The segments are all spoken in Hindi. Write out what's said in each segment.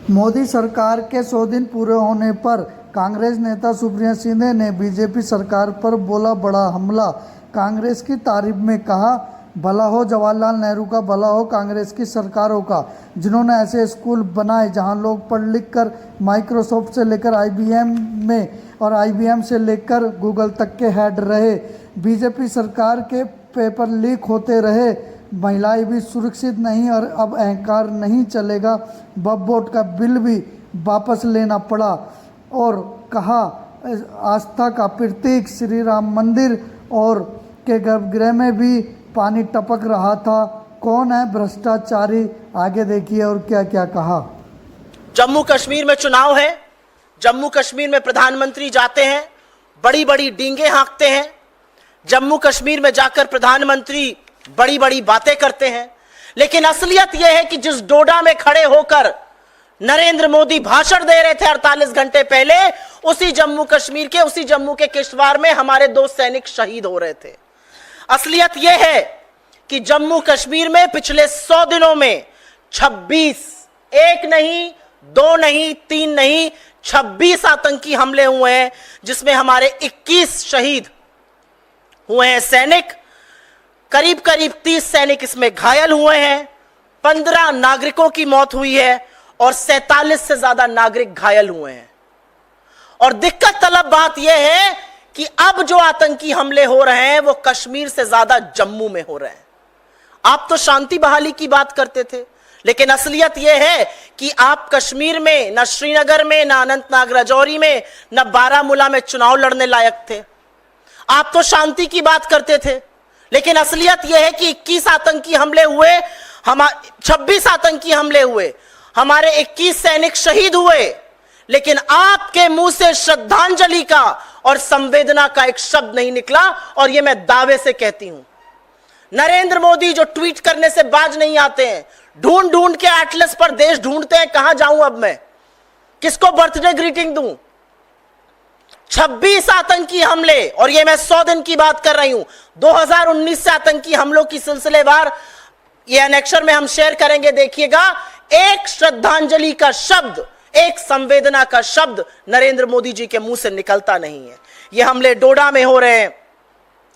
मोदी सरकार के 100 दिन पूरे होने पर कांग्रेस नेता सुप्रिया शिंदे ने बीजेपी सरकार पर बोला बड़ा हमला। कांग्रेस की तारीफ में कहा, भला हो जवाहरलाल नेहरू का, भला हो कांग्रेस की सरकारों का, जिन्होंने ऐसे स्कूल बनाए जहां लोग पढ़ लिख कर माइक्रोसॉफ्ट से लेकर आईबीएम में और आईबीएम से लेकर गूगल तक के हेड रहे। बीजेपी सरकार के पेपर लीक होते रहे, महिलाएं भी सुरक्षित नहीं और अब अहंकार नहीं चलेगा। वक्फ बोर्ड का बिल भी वापस लेना पड़ा और कहा, आस्था का प्रतीक श्री राम मंदिर और के गर्भगृह में भी पानी टपक रहा था। कौन है भ्रष्टाचारी, आगे देखिए और क्या क्या कहा। जम्मू कश्मीर में चुनाव है, जम्मू कश्मीर में प्रधानमंत्री जाते हैं, बड़ी बड़ी डींगे हाँकते हैं, जम्मू कश्मीर में जाकर प्रधानमंत्री बड़ी बड़ी बातें करते हैं, लेकिन असलियत यह है कि जिस डोडा में खड़े होकर नरेंद्र मोदी भाषण दे रहे थे 48 घंटे पहले, उसी जम्मू कश्मीर के, उसी जम्मू के किश्तवाड़ में हमारे 2 सैनिक शहीद हो रहे थे। असलियत यह है कि जम्मू कश्मीर में पिछले 100 दिनों में 26, 1 नहीं, 2 नहीं, 3 नहीं, 26 आतंकी हमले हुए हैं, जिसमें हमारे 21 शहीद हुए हैं सैनिक, करीब करीब 30 सैनिक इसमें घायल हुए हैं, 15 नागरिकों की मौत हुई है और 47 से ज्यादा नागरिक घायल हुए हैं। और दिक्कत तलब बात यह है कि अब जो आतंकी हमले हो रहे हैं वो कश्मीर से ज्यादा जम्मू में हो रहे हैं। आप तो शांति बहाली की बात करते थे, लेकिन असलियत यह है कि आप कश्मीर में, न श्रीनगर में, न अनंतनाग राजौरी में, न बारामूला में चुनाव लड़ने लायक थे। आप तो शांति की बात करते थे, लेकिन असलियत यह है कि 21 आतंकी हमले हुए, 26 आतंकी हमले हुए, हमारे 21 सैनिक शहीद हुए, लेकिन आपके मुंह से श्रद्धांजलि का और संवेदना का एक शब्द नहीं निकला। और यह मैं दावे से कहती हूं, नरेंद्र मोदी जो ट्वीट करने से बाज नहीं आते हैं, ढूंढ ढूंढ के एटलस पर देश ढूंढते हैं, कहां जाऊं अब मैं, किसको बर्थडे ग्रीटिंग दूं। 26 आतंकी हमले, और ये मैं 100 दिन की बात कर रही हूं। 2019 से आतंकी हमलों की सिलसिलेवार ये एनेक्शर में हम शेयर करेंगे, देखिएगा। एक श्रद्धांजलि का शब्द, एक संवेदना का शब्द नरेंद्र मोदी जी के मुंह से निकलता नहीं है। ये हमले डोडा में हो रहे हैं,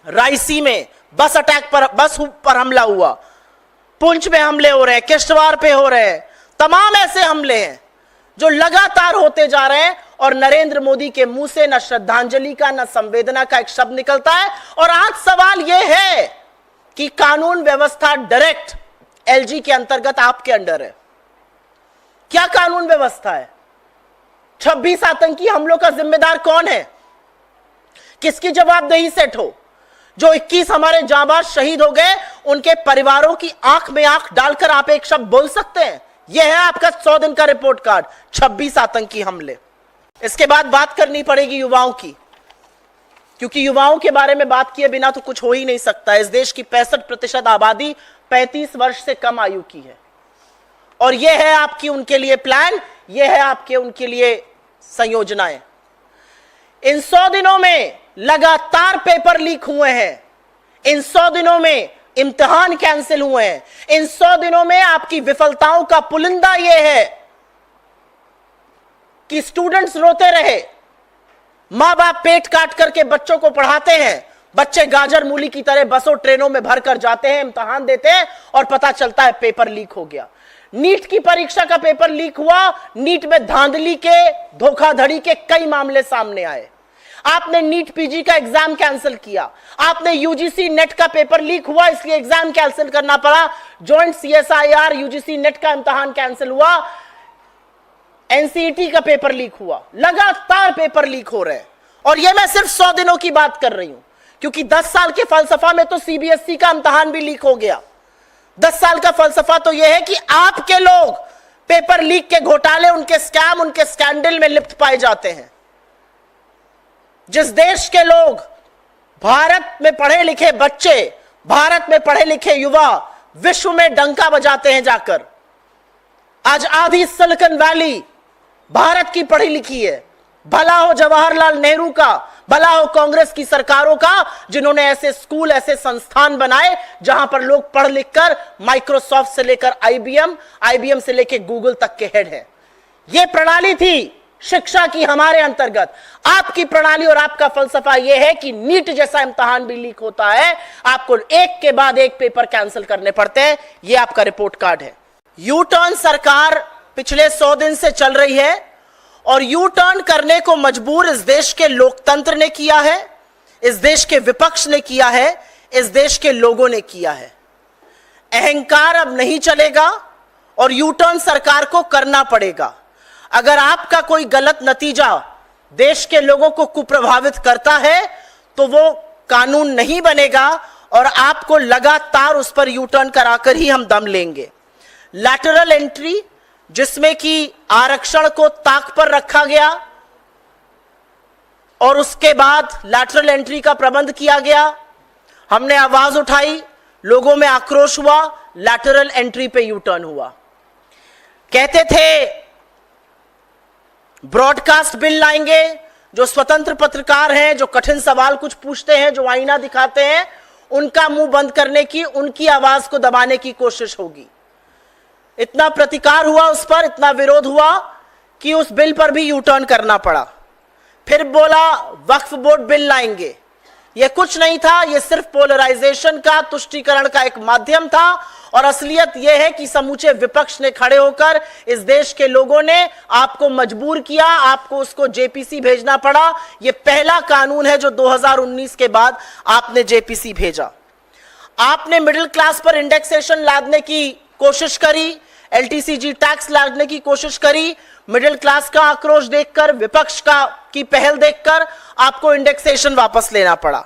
रायसी में बस अटैक पर, बस पर हमला हुआ, पुंछ में हमले हो रहे हैं, किश्तवाड़ पे हो रहे हैं, तमाम ऐसे हमले हैं जो लगातार होते जा रहे हैं और नरेंद्र मोदी के मुंह से न श्रद्धांजलि का, न संवेदना का एक शब्द निकलता है। और आज सवाल यह है कि कानून व्यवस्था डायरेक्ट एलजी के अंतर्गत आपके अंडर है। क्या कानून व्यवस्था है? 26 आतंकी हमलों का जिम्मेदार कौन है? किसकी जवाबदेही सेट हो? जो 21 हमारे जांबाज शहीद हो गए, उनके परिवारों की आंख में आंख डालकर आप एक शब्द बोल सकते हैं? यह है आपका 100 दिन का रिपोर्ट कार्ड, 26 आतंकी हमले। इसके बाद बात करनी पड़ेगी युवाओं की, क्योंकि युवाओं के बारे में बात किए बिना तो कुछ हो ही नहीं सकता। इस देश की 65% आबादी 35 वर्ष से कम आयु की है, और यह है आपकी उनके लिए प्लान, यह है आपके उनके लिए संयोजनाएं। इन 100 दिनों में लगातार पेपर लीक हुए हैं, इन 100 दिनों में इम्तिहान कैंसिल हुए हैं, इन 100 दिनों में आपकी विफलताओं का पुलिंदा यह है कि स्टूडेंट्स रोते रहे, मां बाप पेट काट करके बच्चों को पढ़ाते हैं, बच्चे गाजर मूली की तरह बसों ट्रेनों में भरकर जाते हैं, इम्तिहान देते हैं और पता चलता है पेपर लीक हो गया। नीट की परीक्षा का पेपर लीक हुआ, नीट में धांधली के, धोखाधड़ी के कई मामले सामने आए। आपने नीट पीजी का एग्जाम कैंसिल किया, आपने यूजीसी नेट का पेपर लीक हुआ, इसलिए एग्जाम कैंसिल करना पड़ा, जॉइंट सीएसआईआर यूजीसी नेट का इम्तिहान कैंसिल हुआ, एनसीईटी का पेपर लीक हुआ, लगातार पेपर लीक हो रहे हैं। और यह मैं सिर्फ 100 दिनों की बात कर रही हूं, क्योंकि 10 साल के फलसफा में तो सीबीएसई का इम्तिहान भी लीक हो गया। 10 साल का फलसफा तो यह है कि आपके लोग पेपर लीक के घोटाले, उनके स्कैम, उनके स्कैंडल में लिप्त पाए जाते हैं। जिस देश के लोग, भारत में पढ़े लिखे बच्चे, भारत में पढ़े लिखे युवा विश्व में डंका बजाते हैं जाकर, आज आधी सिलिकॉन वैली भारत की पढ़ी लिखी है। भला हो जवाहरलाल नेहरू का, भला हो कांग्रेस की सरकारों का, जिन्होंने ऐसे स्कूल, ऐसे संस्थान बनाए जहां पर लोग पढ़ लिख कर माइक्रोसॉफ्ट से लेकर आईबीएम से लेकर गूगल तक के हेड हैं। यह प्रणाली थी शिक्षा की हमारे अंतर्गत। आपकी प्रणाली और आपका फलसफा यह है कि नीट जैसा इम्तिहान भी लीक होता है, आपको एक के बाद एक पेपर कैंसिल करने पड़ते हैं। यह आपका रिपोर्ट कार्ड है। यू टर्न सरकार पिछले 100 दिन से चल रही है और यू टर्न करने को मजबूर इस देश के लोकतंत्र ने किया है, इस देश के विपक्ष ने किया है, इस देश के लोगों ने किया है। अहंकार अब नहीं चलेगा और यू टर्न सरकार को करना पड़ेगा। अगर आपका कोई गलत नतीजा देश के लोगों को कुप्रभावित करता है तो वो कानून नहीं बनेगा और आपको लगातार उस पर यू टर्न कराकर ही हम दम लेंगे। लैटरल एंट्री, जिसमें कि आरक्षण को ताक पर रखा गया और उसके बाद लैटरल एंट्री का प्रबंध किया गया, हमने आवाज उठाई, लोगों में आक्रोश हुआ, लैटरल एंट्री पे यू टर्न हुआ। कहते थे ब्रॉडकास्ट बिल लाएंगे, जो स्वतंत्र पत्रकार हैं, जो कठिन सवाल कुछ पूछते हैं, जो आईना दिखाते हैं, उनका मुंह बंद करने की, उनकी आवाज को दबाने की कोशिश होगी। इतना प्रतिकार हुआ उस पर, इतना विरोध हुआ कि उस बिल पर भी यू टर्न करना पड़ा। फिर बोला वक्फ बोर्ड बिल लाएंगे। यह कुछ नहीं था, यह सिर्फ पोलराइजेशन का, तुष्टीकरण का एक माध्यम था और असलियत यह है कि समूचे विपक्ष ने खड़े होकर इस देश के लोगों ने आपको मजबूर किया, आपको उसको जेपीसी भेजना पड़ा। यह पहला कानून है जो 2019 के बाद आपने जेपीसी भेजा। आपने मिडिल क्लास पर इंडेक्सेशन लादने की कोशिश करी, एलटीसीजी टैक्स लादने की कोशिश करी। मिडिल क्लास का आक्रोश देखकर, विपक्ष की पहल देखकर आपको इंडेक्सेशन वापस लेना पड़ा।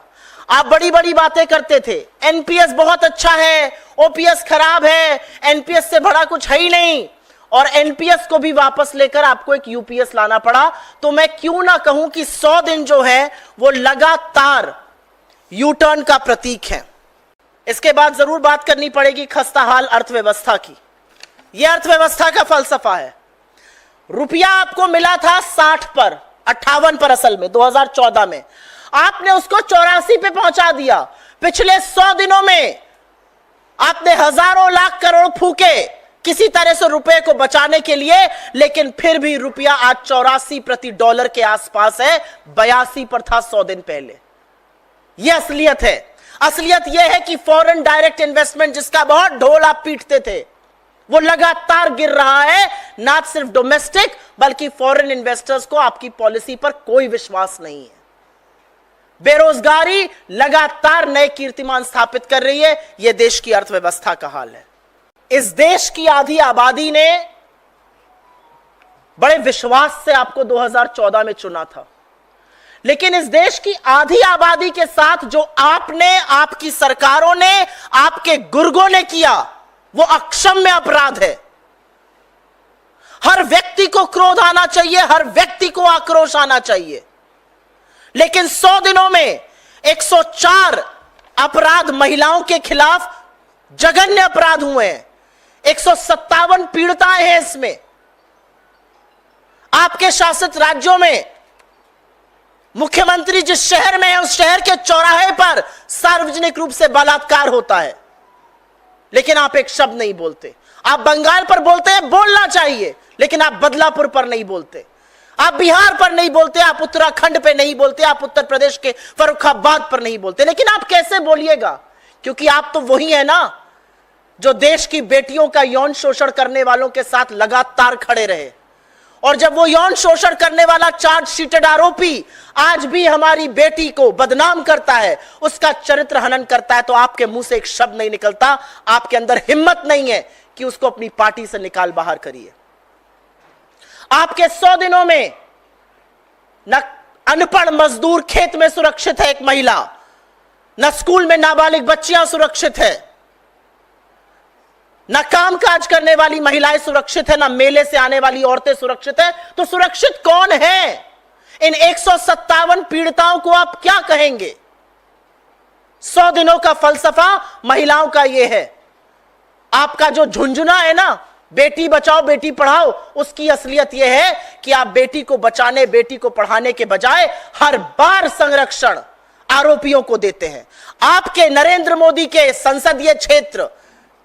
आप बड़ी बड़ी बातें करते थे, एनपीएस बहुत अच्छा है, ओपीएस खराब है, एनपीएस से बड़ा कुछ है ही नहीं, और एनपीएस को भी वापस लेकर आपको एक यूपीएस लाना पड़ा। तो मैं क्यों ना कहूं कि 100 दिन जो है वो लगातार यू टर्न का प्रतीक है। इसके बाद जरूर बात करनी पड़ेगी खस्ताहाल अर्थव्यवस्था की। यह अर्थव्यवस्था का फलसफा है। रुपया आपको मिला था 60 पर, 58 पर असल में 2014 में, आपने उसको 84 पे पहुंचा दिया। पिछले 100 दिनों में आपने हजारों लाख करोड़ फूके किसी तरह से रुपए को बचाने के लिए, लेकिन फिर भी रुपया आज 84 प्रति डॉलर के आसपास है, 82 पर था 100 दिन पहले। यह असलियत है। असलियत यह है कि फॉरेन डायरेक्ट इन्वेस्टमेंट, जिसका बहुत ढोल आप पीटते थे, वो लगातार गिर रहा है। ना सिर्फ डोमेस्टिक बल्कि फॉरेन इन्वेस्टर्स को आपकी पॉलिसी पर कोई विश्वास नहीं है। बेरोजगारी लगातार नए कीर्तिमान स्थापित कर रही है। यह देश की अर्थव्यवस्था का हाल है। इस देश की आधी आबादी ने बड़े विश्वास से आपको 2014 में चुना था, लेकिन इस देश की आधी आबादी के साथ जो आपने, आपकी सरकारों ने, आपके गुर्गों ने किया, वो अक्षम्य अपराध है। हर व्यक्ति को क्रोध आना चाहिए, हर व्यक्ति को आक्रोश आना चाहिए, लेकिन 100 दिनों में 104 अपराध महिलाओं के खिलाफ जघन्य अपराध हुए हैं। 157 पीड़िताएं हैं इसमें। आपके शासित राज्यों में मुख्यमंत्री जिस शहर में है, उस शहर के चौराहे पर सार्वजनिक रूप से बलात्कार होता है, लेकिन आप एक शब्द नहीं बोलते। आप बंगाल पर बोलते हैं, बोलना चाहिए, लेकिन आप बदलापुर पर नहीं बोलते, आप बिहार पर नहीं बोलते, आप उत्तराखंड पे नहीं बोलते, आप उत्तर प्रदेश के फर्रुखाबाद पर नहीं बोलते। लेकिन आप कैसे बोलिएगा, क्योंकि आप तो वही है ना जो देश की बेटियों का यौन शोषण करने वालों के साथ लगातार खड़े रहे। और जब वो यौन शोषण करने वाला चार्जशीटेड आरोपी आज भी हमारी बेटी को बदनाम करता है, उसका चरित्र हनन करता है, तो आपके मुंह से एक शब्द नहीं निकलता। आपके अंदर हिम्मत नहीं है कि उसको अपनी पार्टी से निकाल बाहर करिए। आपके 100 दिनों में न अनपढ़ मजदूर खेत में सुरक्षित है एक महिला, न स्कूल में नाबालिग बच्चियां सुरक्षित है, न कामकाज करने वाली महिलाएं सुरक्षित है, न मेले से आने वाली औरतें सुरक्षित है। तो सुरक्षित कौन है? इन 157 पीड़िताओं को आप क्या कहेंगे? 100 दिनों का फलसफा महिलाओं का यह है। आपका जो झुंझुना है ना, बेटी बचाओ बेटी पढ़ाओ, उसकी असलियत यह है कि आप बेटी को बचाने, बेटी को पढ़ाने के बजाय हर बार संरक्षण आरोपियों को देते हैं। आपके नरेंद्र मोदी के संसदीय क्षेत्र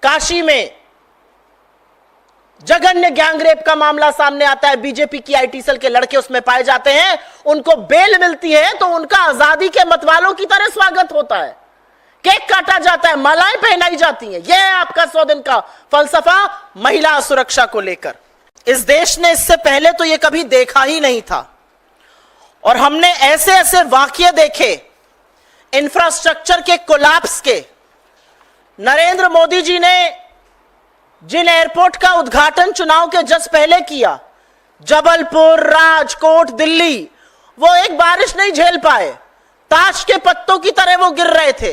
काशी में जघन्य गैंगरेप का मामला सामने आता है, बीजेपी की आईटी सेल के लड़के उसमें पाए जाते हैं, उनको बेल मिलती है तो उनका आजादी के मतवालों की तरह स्वागत होता है, केक काटा जाता है, मालाएं पहनाई जाती हैं। यह है आपका 100 दिन का फलसफा महिला सुरक्षा को लेकर। इस देश ने इससे पहले तो यह कभी देखा ही नहीं था और हमने ऐसे ऐसे वाकये देखे इंफ्रास्ट्रक्चर के कोलैप्स के। नरेंद्र मोदी जी ने जिन एयरपोर्ट का उद्घाटन चुनाव के जस्ट पहले किया, जबलपुर, राजकोट, दिल्ली, वो एक बारिश नहीं झेल पाए, ताश के पत्तों की तरह वो गिर रहे थे।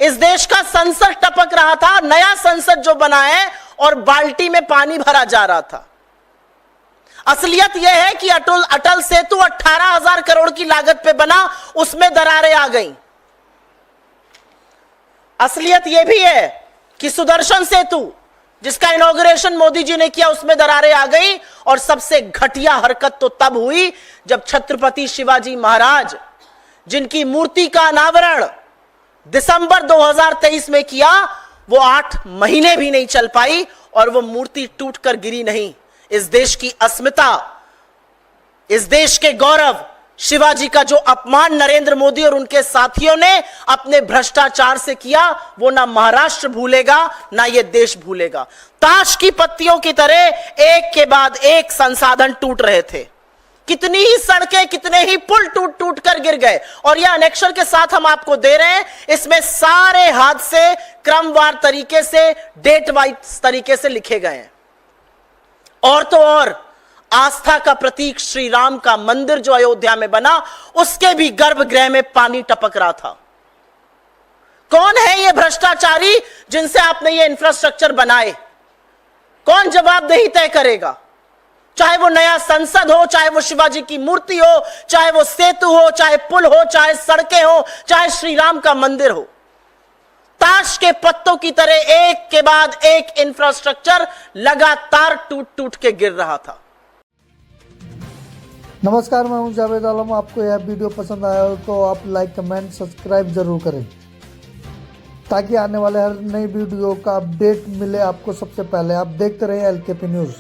इस देश का संसद टपक रहा था, नया संसद जो बना है, और बाल्टी में पानी भरा जा रहा था। असलियत यह है कि अटल सेतु 18,000 करोड़ की लागत पे बना, उसमें दरारें आ गईं। असलियत यह भी है कि सुदर्शन सेतु जिसका इनॉग्रेशन मोदी जी ने किया, उसमें दरारें आ गई। और सबसे घटिया हरकत तो तब हुई जब छत्रपति शिवाजी महाराज, जिनकी मूर्ति का अनावरण दिसंबर 2023 में किया, वो 8 महीने भी नहीं चल पाई और वो मूर्ति टूटकर गिरी नहीं। इस देश की अस्मिता, इस देश के गौरव, शिवाजी का जो अपमान नरेंद्र मोदी और उनके साथियों ने अपने भ्रष्टाचार से किया, वो ना महाराष्ट्र भूलेगा ना ये देश भूलेगा। ताश की पत्तियों की तरह एक के बाद एक संसाधन टूट रहे थे। कितनी ही सड़कें, कितने ही पुल टूट टूट कर गिर गए। और यह अनेक्शन के साथ हम आपको दे रहे हैं, इसमें सारे हादसे क्रमवार तरीके से, डेट वाइज तरीके से लिखे गए हैं। और तो और आस्था का प्रतीक श्री राम का मंदिर जो अयोध्या में बना, उसके भी गर्भगृह में पानी टपक रहा था। कौन है ये भ्रष्टाचारी जिनसे आपने ये इंफ्रास्ट्रक्चर बनाए? कौन जवाबदेही तय करेगा? चाहे वो नया संसद हो, चाहे वो शिवाजी की मूर्ति हो, चाहे वो सेतु हो, चाहे पुल हो, चाहे सड़कें हो, चाहे श्री राम का मंदिर हो। ताश के पत्तों की तरह एक के बाद एक इंफ्रास्ट्रक्चर लगातार टूट टूट के गिर रहा था। नमस्कार, मैं हूं जावेद आलम। आपको यह वीडियो पसंद आया हो तो आप लाइक, कमेंट, सब्सक्राइब जरूर करें ताकि आने वाले हर नई वीडियो का अपडेट मिले आपको सबसे पहले। आप देखते रहिए LKP न्यूज़।